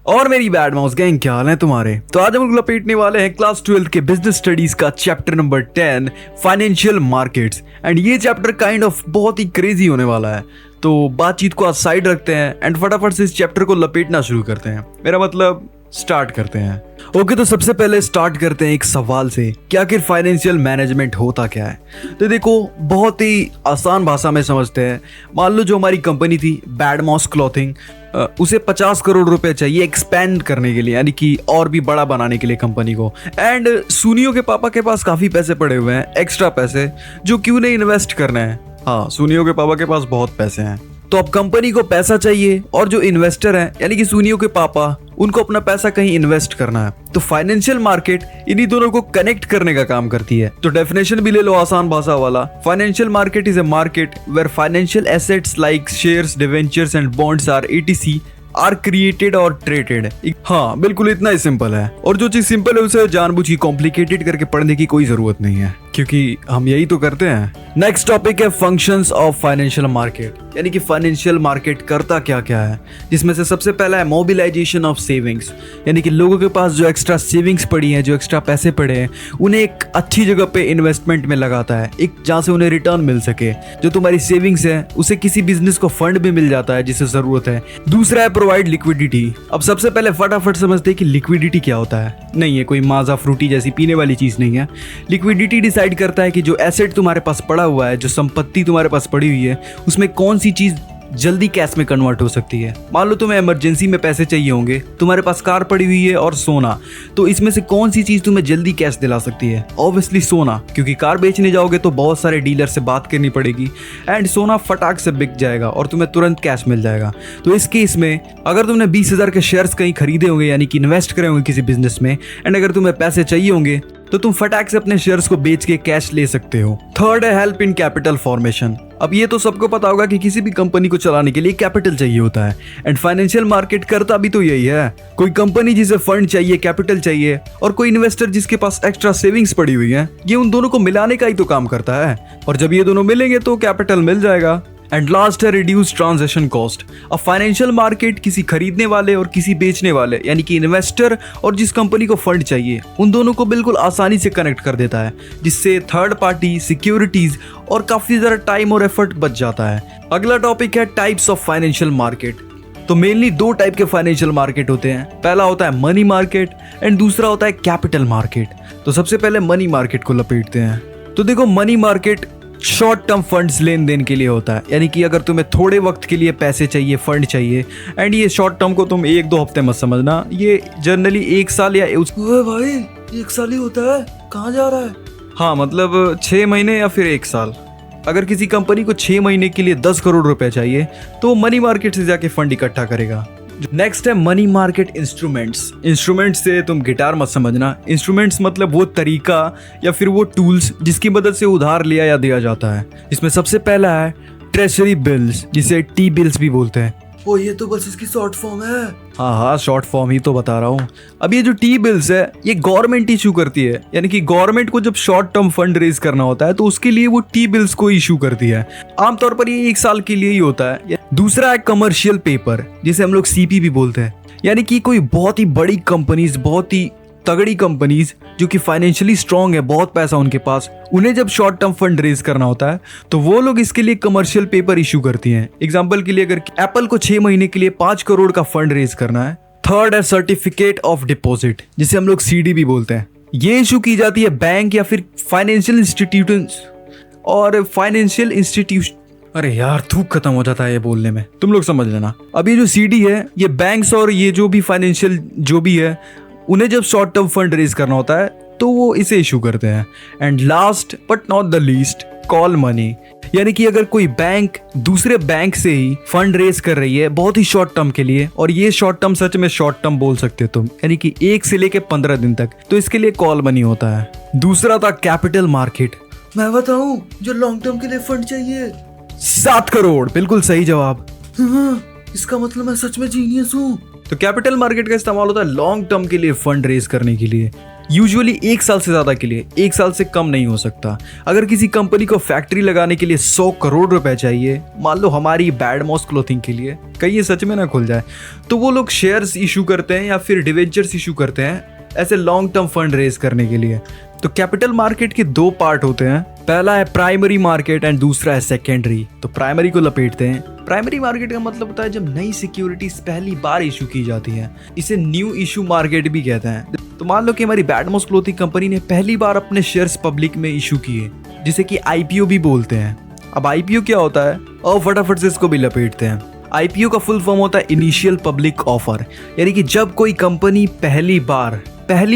और मेरी bad mouse gang, क्या हाल है तुम्हारे। तो आज हम लोग लपेटने वाले हैं क्लास 12 के बिजनेस स्टडीज का chapter number 10 financial markets. And ये चैप्टर काइंड ऑफ बहुत ही क्रेजी होने वाला है। तो बातचीत को आज साइड रखते हैं एंड फटाफट से इस चैप्टर को लपेटना शुरू करते हैं। मेरा मतलब स्टार्ट करते हैं। ओके, तो सबसे पहले स्टार्ट करते हैं एक सवाल से कि आखिर फाइनेंशियल मैनेजमेंट होता क्या है। तो देखो, बहुत ही आसान भाषा में समझते हैं। मान लो जो हमारी कंपनी थी बैड माउस क्लॉथिंग, उसे 50 करोड़ रुपए चाहिए एक्सपैंड करने के लिए, यानी कि और भी बड़ा बनाने के लिए कंपनी को। एंड सुनियो के पापा के पास काफी पैसे पड़े हुए हैं, एक्स्ट्रा पैसे, जो क्यों नहीं इन्वेस्ट करना है। हाँ, सुनियो के पापा के पास बहुत पैसे हैं। तो अब कंपनी को पैसा चाहिए और जो इन्वेस्टर हैं यानी कि सुनियो के पापा, उनको अपना पैसा कहीं इन्वेस्ट करना है। तो फाइनेंशियल मार्केट इन्हीं दोनों को कनेक्ट करने का काम करती है। तो डेफिनेशन भी ले लो आसान भाषा वाला। Financial market is a market where financial assets like shares, debentures and bonds are ETC are created और ट्रेडेड। हाँ, बिल्कुल इतना ही सिंपल है। और जो चीज सिंपल है उसे जानबूझ कॉम्प्लिकेटेड करके पढ़ने की कोई जरूरत नहीं है, क्योंकि हम यही तो करते हैं। नेक्स्ट टॉपिक है फंक्शंस ऑफ फाइनेंशियल मार्केट, यानी कि फाइनेंशियल मार्केट करता क्या क्या है। जिसमें से सबसे पहला है मोबिलाइजेशन ऑफ सेविंग्स, यानी कि लोगों के पास जो एक्स्ट्रा सेविंग्स पड़ी हैं, जो एक्स्ट्रा पैसे पड़े हैं, उन्हें एक अच्छी जगह पे इन्वेस्टमेंट में लगाता है, एक जहाँ से उन्हें रिटर्न मिल सके। जो तुम्हारी सेविंग्स है उसे किसी बिजनेस को फंड भी मिल जाता है जिसे जरूरत है। दूसरा है प्रोवाइड लिक्विडिटी। अब सबसे पहले फटाफट समझते हैं कि लिक्विडिटी क्या होता है। नहीं है कोई माजा फ्रूटी जैसी पीने वाली चीज नहीं है। लिक्विडिटी डिसाइड करता है कि जो एसेट तुम्हारे पास पड़ा हुआ है, जो संपत्ति तुम्हारे पास पड़ी हुई है, उसमें कौन सी चीज जल्दी कैश में कन्वर्ट हो सकती है। मान लो तुम्हें इमरजेंसी में पैसे चाहिए होंगे, तुम्हारे पास कार पड़ी हुई है और सोना, तो इसमें से कौन सी चीज तुम्हें जल्दी कैश दिला सकती है? ऑब्वियसली सोना, क्योंकि कार बेचने जाओगे तो बहुत सारे डीलर से बात करनी पड़ेगी एंड सोना फटाक से बिक जाएगा और तुम्हें तुरंत कैश मिल जाएगा। तो इस केस में अगर तुमने 20,000 के शेयर्स कहीं खरीदे होंगे, यानी कि इन्वेस्ट करे होंगे किसी बिजनेस में, एंड अगर तुम्हें पैसे चाहिए होंगे तो तुम फटाक से अपने शेयर्स को बेच के कैश ले सकते हो। थर्ड है हेल्प इन कैपिटल फॉर्मेशन। अब ये तो सबको पता होगा कि किसी भी कंपनी को चलाने के लिए कैपिटल चाहिए होता है, एंड फाइनेंशियल मार्केट करता भी तो यही है। कोई कंपनी जिसे फंड चाहिए, कैपिटल चाहिए, और कोई इन्वेस्टर जिसके पास एक्स्ट्रा सेविंग्स पड़ी हुई है, ये उन दोनों को मिलाने का ही तो काम करता है। और जब ये दोनों मिलेंगे तो कैपिटल मिल जाएगा। एंड लास्ट है रिड्यूस ट्रांजैक्शन कॉस्ट। अब फाइनेंशियल मार्केट किसी खरीदने वाले और किसी बेचने वाले, यानी कि इन्वेस्टर और जिस कंपनी को फंड चाहिए, उन दोनों को बिल्कुल आसानी से कनेक्ट कर देता है, जिससे थर्ड पार्टी सिक्योरिटीज और काफी ज्यादा टाइम और एफर्ट बच जाता है। अगला टॉपिक है टाइप्स ऑफ फाइनेंशियल मार्केट। तो मेनली दो टाइप के फाइनेंशियल मार्केट होते हैं। पहला होता है मनी मार्केट एंड दूसरा होता है कैपिटल मार्केट। तो सबसे पहले मनी मार्केट को लपेटते हैं। तो देखो, money market short term funds लेन देन के लिए होता है, यानी कि अगर तुम्हें थोड़े वक्त के लिए पैसे चाहिए, फंड चाहिए, एंड ये शॉर्ट टर्म को तुम 1-2 हफ्ते मत समझना, ये जनरली 1 साल या भाई 1 साल ही होता है, कहाँ जा रहा है। हाँ, मतलब 6 महीने या फिर 1 साल। अगर किसी कंपनी को 6 महीने के लिए 10 करोड़ रुपए चाहिए तो मनी मार्केट से जाके फंड इकट्ठा करेगा। नेक्स्ट है मनी मार्केट इंस्ट्रूमेंट्स। इंस्ट्रूमेंट्स से तुम गिटार मत समझना। इंस्ट्रूमेंट्स मतलब वो तरीका या फिर वो टूल्स जिसकी मदद से उधार लिया या दिया जाता है। इसमें सबसे पहला है ट्रेजरी बिल्स, जिसे टी बिल्स भी बोलते हैं। ओ, ये तो बस इसकी शॉर्ट फॉर्म है। हाँ, शॉर्ट फॉर्म ही तो बता रहा हूँ। अब ये जो टी बिल्स है ये गवर्नमेंट इशू करती है, यानी कि गवर्नमेंट को जब शॉर्ट टर्म फंड रेज करना होता है तो उसके लिए वो टी बिल्स को इशू करती है। आमतौर पर ये 1 साल के लिए ही होता है। दूसरा है कमर्शियल पेपर, जिसे हम लोग CP भी बोलते हैं, यानी कि कोई बहुत ही बड़ी कंपनीज, बहुत ही तगड़ी कंपनीज जो कि फाइनेंशियली स्ट्रांग है, बहुत पैसा उनके पास, उन्हें जब शॉर्ट टर्म फंड रेज करना होता है तो वो लोग इसके लिए कमर्शियल पेपर इशू करती हैं। एग्जांपल के लिए अगर एप्पल को 6 महीने के लिए 5 करोड़ का फंड रेज करना है। थर्ड है सर्टिफिकेट ऑफ डिपॉजिट, जिसे हम लोग CD भी बोलते हैं। ये इशू की जाती है बैंक या फिर फाइनेंशियल इंस्टीट्यूशंस और फाइनेंशियल इंस्टीट्यूशन। अरे यार, थूक खत्म हो जाता है ये बोलने में, तुम लोग समझ लेना। अब ये जो CD है, ये बैंक्स और ये जो भी फाइनेंशियल जो भी है, उन्हें जब शॉर्ट टर्म फंड रेज करना होता है तो वो इसे इशू करते हैं। And last but not the least, call money, यानी कि अगर कोई बैंक दूसरे बैंक से ही फंड रेज कर रही है बहुत ही शॉर्ट टर्म के लिए, और ये शॉर्ट टर्म सच में शॉर्ट टर्म बोल सकते हो तुम, यानी कि 1 से लेके 15 दिन तक, तो इसके लिए कॉल मनी होता है। दूसरा था कैपिटल मार्केट। मैं बताऊं, जो लॉन्ग टर्म के लिए फंड चाहिए। 7 करोड़, बिल्कुल सही जवाब। इसका मतलब मैं सच में जीनियस हूँ। तो कैपिटल मार्केट का इस्तेमाल होता है लॉन्ग टर्म के लिए फंड रेज करने के लिए। यूजुअली 1 साल से ज़्यादा के लिए, 1 साल से कम नहीं हो सकता। अगर किसी कंपनी को फैक्ट्री लगाने के लिए 100 करोड़ रुपए चाहिए, मान लो हमारी बैड मॉस क्लोथिंग के लिए, कहीं ये सच में ना खुल जाए, तो वो लोग शेयर्स इशू करते हैं या फिर डिवेंचर्स इशू करते हैं ऐसे लॉन्ग टर्म फंड रेज करने के लिए। तो कैपिटल मार्केट के 2 पार्ट होते हैं, पहला है प्राइमरी मार्केट एंड दूसरा है सेकेंडरी। तो प्राइमरी को लपेटते हैं। प्राइमरी मार्केट का मतलब होता है जब नई सिक्योरिटीज पहली बार इशू की जाती हैं, इसे न्यू इशू मार्केट भी कहते हैं। तो मान लो कि हमारी बैडमॉस क्लोथिंग कंपनी ने पहली बार अपने शेयर्स पब्लिक में इशू किए, जिसे कि आईपीओ भी बोलते हैं। अब आईपीओ क्या होता है और फटाफट से इसको भी लपेटते हैं। आईपीओ का फुल फॉर्म होता है इनिशियल पब्लिक ऑफर, यानी कि जब कोई कंपनी पहली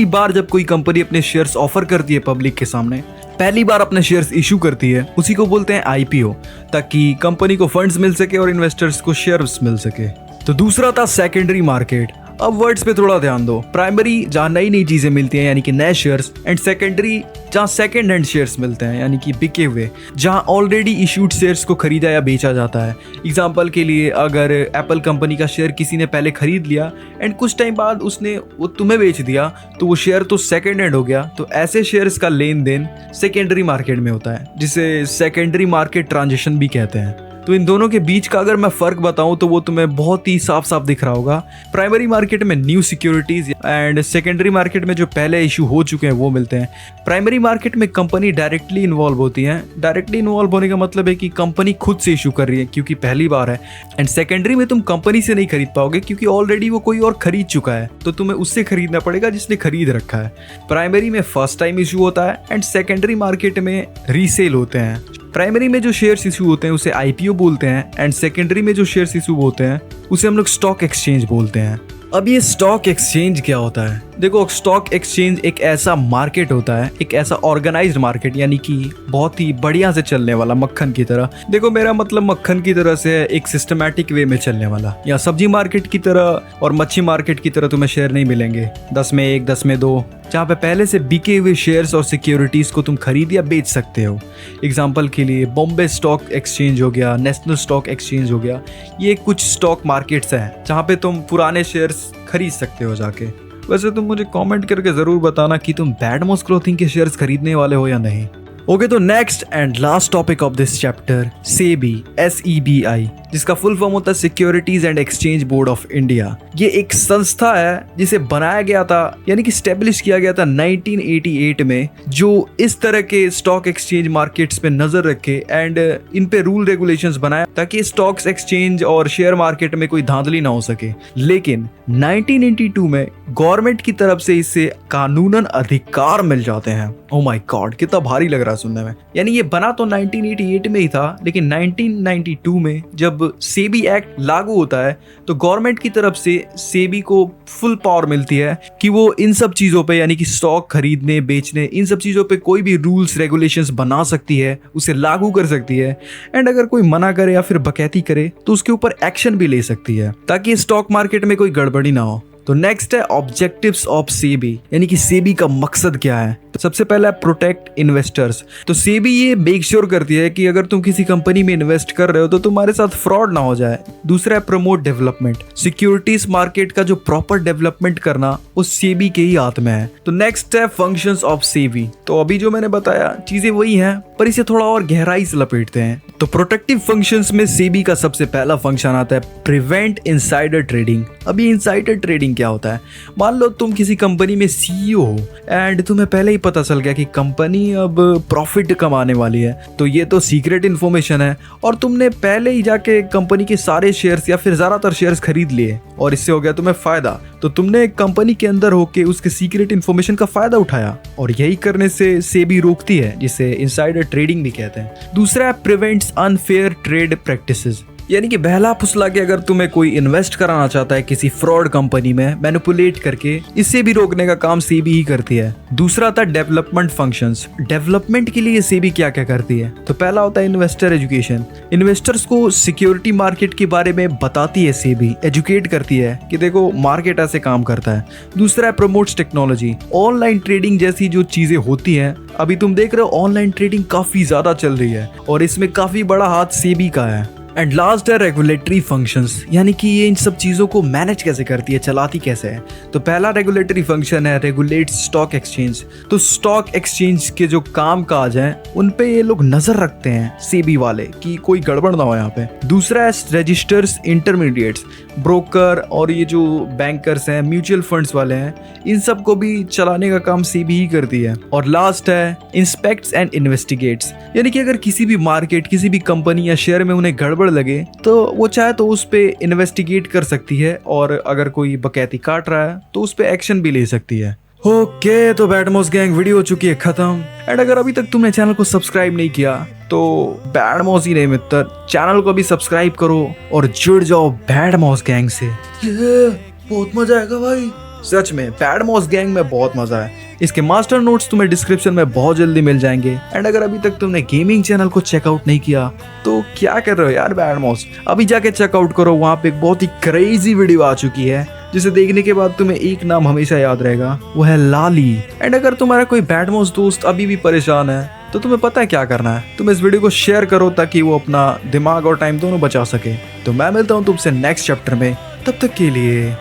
बार जब कोई कंपनी अपने शेयर्स ऑफर करती है पब्लिक के सामने, पहली बार अपने शेयर्स इशू करती है, उसी को बोलते हैं आईपीओ, ताकि कंपनी को फंड्स मिल सके और इन्वेस्टर्स को शेयर्स मिल सके। तो दूसरा था सेकेंडरी मार्केट। अब वर्ड्स पे थोड़ा ध्यान दो। प्राइमरी जहाँ नई चीजें मिलती हैं यानी कि नए शेयर्स, एंड सेकेंडरी जहाँ सेकेंड हैंड शेयर्स मिलते हैं यानी कि बिके हुए, जहाँ ऑलरेडी इशूड शेयर्स को खरीदा या बेचा जाता है। एग्जांपल के लिए अगर एप्पल कंपनी का शेयर किसी ने पहले खरीद लिया एंड कुछ टाइम बाद उसने वो तुम्हें बेच दिया, तो वो शेयर तो सेकेंड हैंड हो गया। तो ऐसे शेयर्स का लेन देन सेकेंडरी मार्केट में होता है, जिसे सेकेंडरी मार्केट ट्रांजेक्शन भी कहते हैं। तो इन दोनों के बीच का अगर मैं फ़र्क बताऊं तो वो तुम्हें बहुत ही साफ साफ दिख रहा होगा। प्राइमरी मार्केट में new securities and secondary market में जो पहले इशू हो चुके हैं वो मिलते हैं। प्राइमरी मार्केट में कंपनी डायरेक्टली इन्वॉल्व होती है। डायरेक्टली इन्वॉल्व होने का मतलब है कि कंपनी खुद से इशू कर रही है क्योंकि पहली बार है। एंड सेकेंडरी में तुम कंपनी से नहीं खरीद पाओगे क्योंकि ऑलरेडी वो कोई और खरीद चुका है, तो तुम्हें उससे खरीदना पड़ेगा जिसने खरीद रखा है। प्राइमरी में फर्स्ट टाइम इशू होता है एंड सेकेंडरी मार्केट में रीसेल होते हैं। प्राइमरी में जो शेयर्स इशू होते हैं उसे आईपीओ बोलते हैं एंड सेकेंडरी में जो शेयर्स इशू होते हैं उसे हम लोग स्टॉक एक्सचेंज बोलते हैं। अब ये स्टॉक एक्सचेंज क्या होता है? देखो, स्टॉक एक्सचेंज एक ऐसा मार्केट होता है, एक ऐसा ऑर्गेनाइज्ड मार्केट, यानी कि बहुत ही बढ़िया से चलने वाला, मक्खन की तरह। देखो, मेरा मतलब मक्खन की तरह से एक सिस्टमैटिक वे में चलने वाला। या सब्जी मार्केट की तरह और मच्छी मार्केट की तरह तुम्हें शेयर नहीं मिलेंगे 10 में 1, 10 में 2, जहाँ पे पहले से बिके हुए शेयर्स और सिक्योरिटीज को तुम खरीद या बेच सकते हो। एग्जाम्पल के लिए बॉम्बे स्टॉक एक्सचेंज हो गया, नेशनल स्टॉक एक्सचेंज हो गया, ये कुछ स्टॉक मार्केट्स हैं जहाँ पे तुम पुराने शेयर्स खरीद सकते हो जाके। वैसे तुम मुझे कमेंट करके ज़रूर बताना कि तुम बैडमॉस क्लोथिंग के शेयर्स खरीदने वाले हो या नहीं। ओके, तो next and last topic of this chapter, SEBI, SEBI, जिसका फुल फॉर्म होता है securities and exchange board of India. ये एक संस्था है जिसे बनाया गया था, यानी कि स्टेब्लिश किया गया था 1988 में, जो इस तरह के स्टॉक एक्सचेंज मार्केट्स पे नजर रखे एंड इन पे रूल रेगुलेशंस बनाया ताकि स्टॉक्स एक्सचेंज और शेयर मार्केट में कोई धांधली ना हो सके। लेकिन 1982 में गवर्नमेंट की तरफ से इसे कानूनन अधिकार मिल जाते हैं। ओह माय गॉड, कितना भारी लग रहा है सुनने में। यानी ये बना तो 1988 में ही था, लेकिन 1992 में जब सेबी एक्ट लागू होता है तो गवर्नमेंट की तरफ से सेबी को फुल पावर मिलती है कि वो इन सब चीजों पे, यानी कि स्टॉक खरीदने बेचने, इन सब चीजों पे कोई भी रूल्स रेगुलेशंस बना सकती है, उसे लागू कर सकती है। एंड अगर कोई मना करे या फिर बकैती करे तो उसके ऊपर एक्शन भी ले सकती है ताकि स्टॉक मार्केट में कोई गड़बड़ी ना हो। तो नेक्स्ट है ऑब्जेक्टिव्स ऑफ सेबी, यानी कि सेबी का मकसद क्या है। तो सबसे पहला है प्रोटेक्ट इन्वेस्टर्स। तो सेबी ये मेक श्योर करती है कि अगर तुम किसी कंपनी में इन्वेस्ट कर रहे हो तो तुम्हारे साथ फ्रॉड ना हो जाए। दूसरा है प्रमोट डेवलपमेंट। सिक्योरिटीज मार्केट का जो प्रॉपर डेवलपमेंट करना वो सेबी के ही हाथ में है। तो नेक्स्ट है फंक्शंस ऑफ सेबी। तो अभी जो मैंने बताया चीजें वही हैं, पर इसे थोड़ा और गहराई से लपेटते हैं। तो प्रोटेक्टिव फंक्शंस में सेबी का सबसे पहला फंक्शन आता है प्रिवेंट इनसाइडर ट्रेडिंग। अभी इनसाइडर ट्रेडिंग क्या होता है? मान लो तुम किसी कंपनी में CEO हो एंड तुम्हें पहले ही पता चल गया कि कंपनी अब प्रॉफिट कमाने वाली है, तो ये तो सीक्रेट इन्फॉर्मेशन है और तुमने पहले ही जाके कंपनी के सारे शेयर्स या फिर ज्यादातर शेयर्स खरीद लिए और इससे हो गया तुम्हें फायदा। तो तुमने कंपनी के अंदर होके उसके सीक्रेट इन्फॉर्मेशन का फायदा उठाया और यही करने से सेबी रोकती है, जिसे इनसाइडर ट्रेडिंग भी कहते हैं। दूसरा है प्रिवेंट्स अनफेयर ट्रेड प्रैक्टिसेस, यानी कि बहला फुसला के अगर तुम्हें कोई इन्वेस्ट कराना चाहता है किसी फ्रॉड कंपनी में मैनिपुलेट करके, इससे भी रोकने का काम सेबी ही करती है। दूसरा था डेवलपमेंट फंक्शंस। डेवलपमेंट के लिए सेबी क्या क्या करती है? तो पहला होता है इन्वेस्टर एजुकेशन। इन्वेस्टर्स को सिक्योरिटी मार्केट के बारे में बताती है सेबी, एजुकेट करती है कि देखो मार्केट ऐसे काम करता है। दूसरा है प्रमोट्स टेक्नोलॉजी। ऑनलाइन ट्रेडिंग जैसी जो चीजें होती हैं, अभी तुम देख रहे हो ऑनलाइन ट्रेडिंग काफी ज्यादा चल रही है और इसमें काफी बड़ा हाथ सेबी का है। एंड लास्ट है रेगुलेटरी फंक्शंस, यानी कि ये इन सब चीज़ों को मैनेज कैसे करती है, चलाती कैसे है। तो पहला रेगुलेटरी फंक्शन है रेगुलेट स्टॉक एक्सचेंज। तो स्टॉक एक्सचेंज के जो काम काज हैं उन पे ये लोग नजर रखते हैं, सेबी वाले, कि कोई गड़बड़ ना हो यहाँ पे। दूसरा है रजिस्टर्स इंटरमीडिएट्स, ब्रोकर और ये जो बैंकर्स हैं, म्यूचुअल फंड्स वाले हैं, इन सब को भी चलाने का काम सेबी ही करती है। और लास्ट है इंस्पेक्ट्स एंड इन्वेस्टिगेट्स, यानी कि अगर किसी भी मार्केट, किसी भी कंपनी या शेयर में उन्हें गड़बड़ लगे तो वो चाहे तो उस पे इन्वेस्टिगेट कर सकती है, और अगर कोई बकैती काट रहा है तो उस पे एक्शन भी ले सकती है। ओके, तो बैडमॉस गैंग वीडियो हो चुकी है खत्म। एंड अगर अभी तक तुमने चैनल को सब्सक्राइब नहीं किया तो बैडमॉस ही नहीं मित्र, चैनल को भी सब्सक्राइब करो और जुड़ जाओ बैडमॉस गैंग से। ये बहुत मजा आएगा भाई, सच में बैडमॉस गैंग में बहुत मजा है। इसके मास्टर नोट्स तुम्हें डिस्क्रिप्शन में बहुत जल्दी मिल जाएंगे। एंड अगर अभी तक तुमने गेमिंग चैनल को चेकआउट नहीं किया तो क्या कर रहे हो यार बैडमॉस, अभी जाके चेकआउट करो। वहाँ पे एक बहुत ही क्रेजी वीडियो आ चुकी है जिसे देखने के बाद तुम्हें एक नाम हमेशा याद रहेगा, वो है लाली। एंड अगर तुम्हारा कोई बैडमॉस दोस्त अभी भी परेशान है तो तुम्हें पता है क्या करना है, तुम इस वीडियो को शेयर करो ताकि वो अपना दिमाग और टाइम दोनों बचा सके। तो मैं मिलता हूँ तुमसे नेक्स्ट चैप्टर में, तब तक के लिए